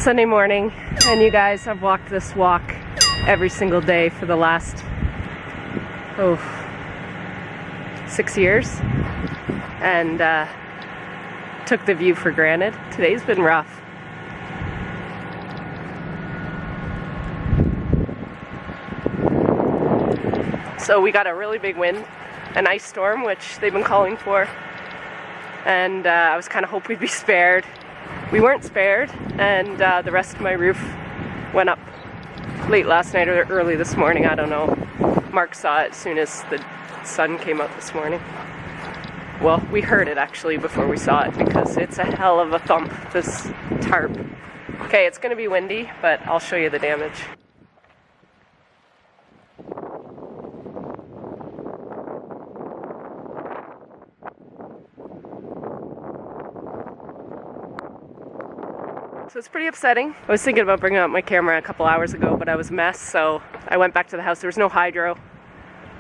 Sunday morning, and you guys, I've walked this walk every single day for the last 6 years, and took the view for granted. Today's been rough. So we got a really big wind, an ice storm, which they've been calling for, and I was kind of hoping we'd be spared. We weren't spared, and the rest of my roof went up late last night or early this morning, I don't know. Mark saw it as soon as the sun came out this morning. Well, we heard it actually before we saw it, because it's a hell of a thump, this tarp. Okay, it's gonna be windy, but I'll show you the damage. So it's pretty upsetting. I was thinking about bringing out my camera a couple hours ago, but I was a mess, so I went back to the house. There was no hydro.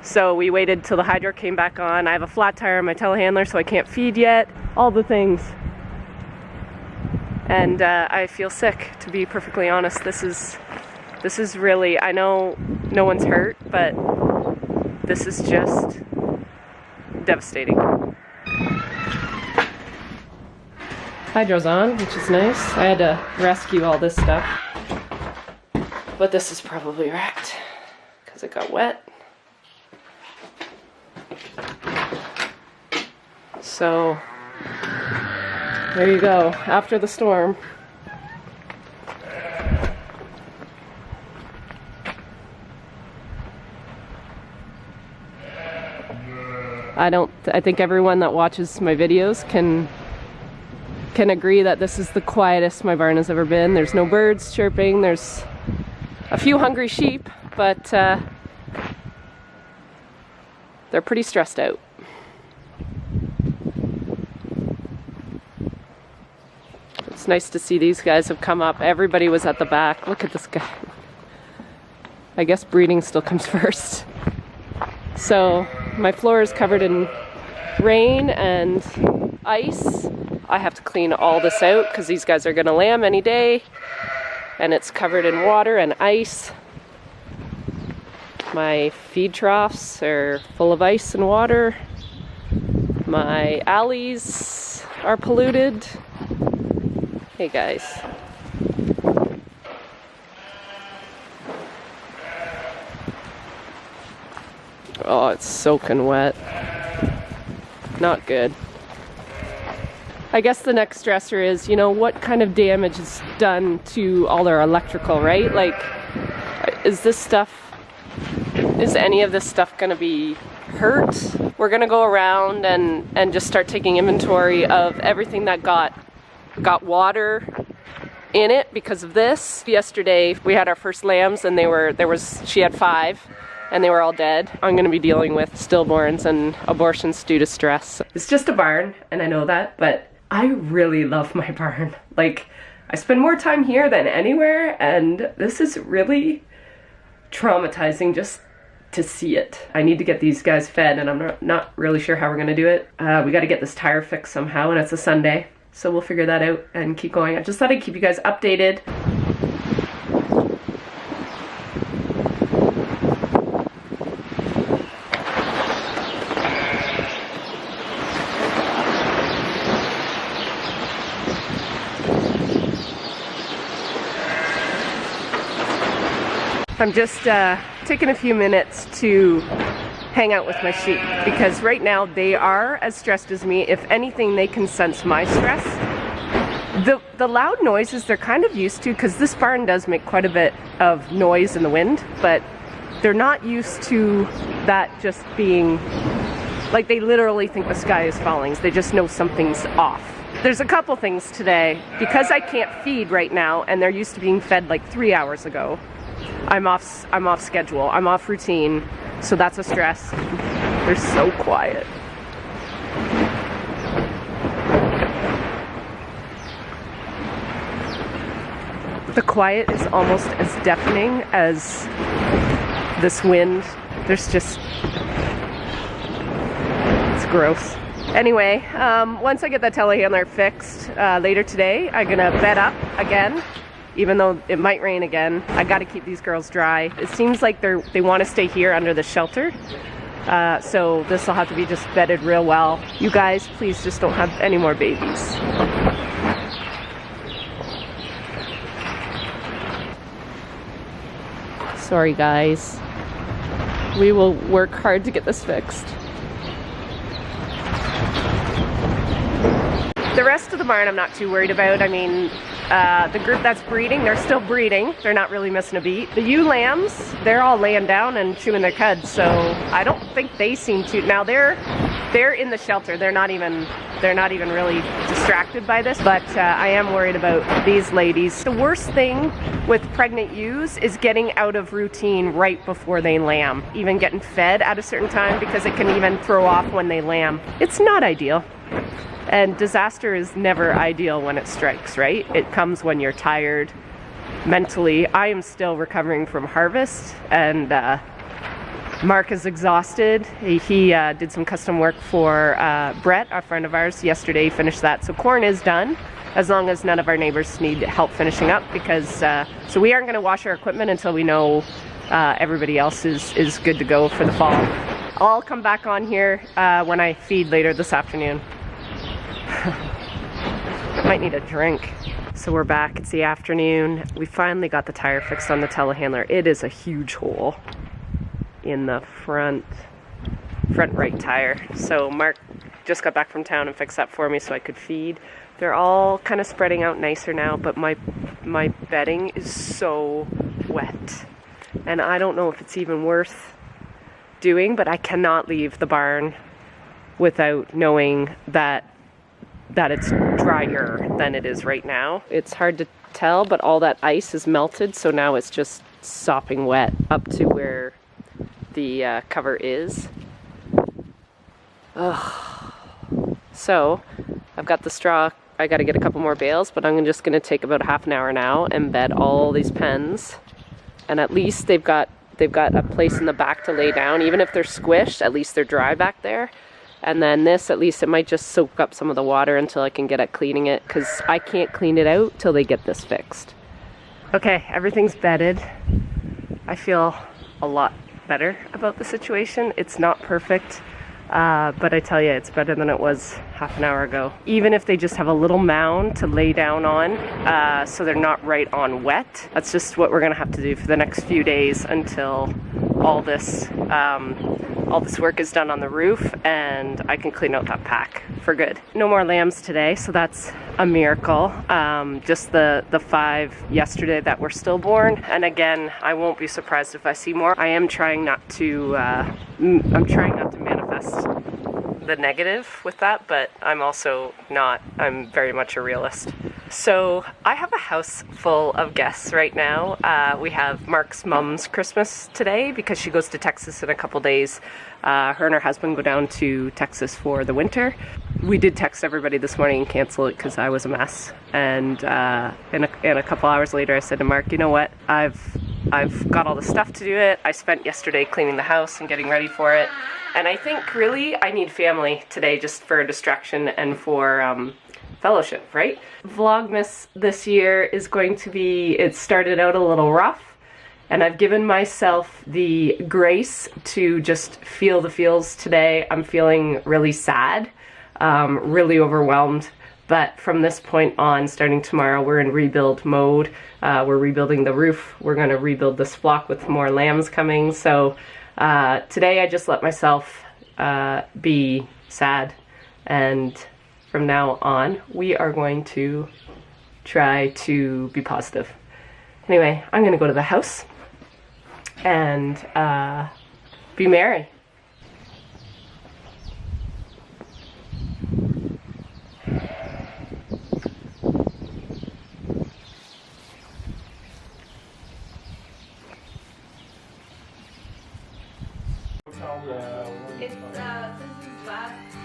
So we waited till the hydro came back on. I have a flat tire on my telehandler, so I can't feed yet. All the things. And I feel sick, to be perfectly honest. This is really, I know no one's hurt, but this is just devastating. Hydro's on, which is nice. I had to rescue all this stuff. But this is probably wrecked because it got wet. So there you go, after the storm. I think everyone that watches my videos can agree that this is the quietest my barn has ever been. There's no birds chirping, there's a few hungry sheep, but they're pretty stressed out. It's nice to see these guys have come up. Everybody was at the back. Look at this guy. I guess breeding still comes first. So my floor is covered in rain and ice. I have to clean all this out because these guys are gonna lamb any day, and it's covered in water and ice. My feed troughs are full of ice and water. My alleys are polluted. Hey guys. Oh, it's soaking wet. Not good. I guess the next stressor is, you know, what kind of damage is done to all our electrical, right? Like, is any of this stuff gonna be hurt? We're gonna go around and just start taking inventory of everything that got water in it because of this. Yesterday we had our first lambs, and she had 5. And they were all dead. I'm gonna be dealing with stillborns and abortions due to stress. It's just a barn, and I know that, but I really love my barn. Like, I spend more time here than anywhere, and this is really traumatizing just to see it. I need to get these guys fed, and I'm not really sure how we're gonna do it. We gotta get this tire fixed somehow, and it's a Sunday, so we'll figure that out and keep going. I just thought I'd keep you guys updated. I'm just taking a few minutes to hang out with my sheep, because right now they are as stressed as me. If anything, they can sense my stress. The loud noises they're kind of used to, because this barn does make quite a bit of noise in the wind, but they're not used to that just being, like, they literally think the sky is falling. They just know something's off. There's a couple things today. Because I can't feed right now, and they're used to being fed like 3 hours ago, I'm off schedule, I'm off routine, so that's a stress. They're so quiet. The quiet is almost as deafening as this wind. There's just, it's gross. Anyway, once I get that telehandler fixed later today, I'm gonna bed up again even though it might rain again. I got to keep these girls dry. It seems like they want to stay here under the shelter. So this will have to be just bedded real well. You guys, please just don't have any more babies. Sorry guys. We will work hard to get this fixed. The rest of the barn I'm not too worried about. I mean, the group that's breeding, they're still breeding. They're not really missing a beat. The ewe lambs, they're all laying down and chewing their cuds, so I don't think they seem to. Now they're in the shelter. They're not even really distracted by this, but I am worried about these ladies. The worst thing with pregnant ewes is getting out of routine right before they lamb, even getting fed at a certain time, because it can even throw off when they lamb. It's not ideal. And disaster is never ideal when it strikes, right? It comes when you're tired mentally. I am still recovering from harvest, and Mark is exhausted. He did some custom work for Brett, a friend of ours, yesterday. He finished that. So corn is done, as long as none of our neighbors need help finishing up, because so we aren't going to wash our equipment until we know everybody else is good to go for the fall. I'll come back on here when I feed later this afternoon. Might need a drink. So we're back. It's the afternoon. We finally got the tire fixed on the telehandler. It is a huge hole in the front right tire. So Mark just got back from town and fixed that for me so I could feed. They're all kind of spreading out nicer now, but my bedding is so wet. And I don't know if it's even worth doing, but I cannot leave the barn without knowing that it's drier than it is right now. It's hard to tell, but all that ice is melted, so now it's just sopping wet up to where the cover is. Ugh. So I've got the straw. I got to get a couple more bales, but I'm just going to take about half an hour now and bed all these pens. And at least they've got a place in the back to lay down. Even if they're squished, at least they're dry back there. And then this, at least it might just soak up some of the water until I can get at cleaning it, because I can't clean it out till they get this fixed. Okay, everything's bedded. I feel a lot better about the situation. It's not perfect, but I tell you, it's better than it was half an hour ago. Even if they just have a little mound to lay down on, so they're not right on wet. That's just what we're gonna have to do for the next few days until all this work is done on the roof and I can clean out that pack for good. No more lambs today, so that's a miracle. Just the 5 yesterday that were stillborn, and again, I won't be surprised if I see more. I am trying not to manifest the negative with that, but I'm also not. I'm very much a realist. So I have a house full of guests right now. We have Mark's mom's Christmas today because she goes to Texas in a couple days. Her and her husband go down to Texas for the winter. We did text everybody this morning and cancel it because I was a mess. And in a couple hours later, I said to Mark, you know what? I've got all the stuff to do it. I spent yesterday cleaning the house and getting ready for it. And I think really I need family today just for a distraction and for fellowship, right? Vlogmas this year is going to be, it started out a little rough, and I've given myself the grace to just feel the feels today. I'm feeling really sad, really overwhelmed, but from this point on, starting tomorrow, we're in rebuild mode. We're rebuilding the roof. We're going to rebuild this flock with more lambs coming. So today I just let myself be sad, and from now on, we are going to try to be positive. Anyway, I'm going to go to the house and be merry. It's since his last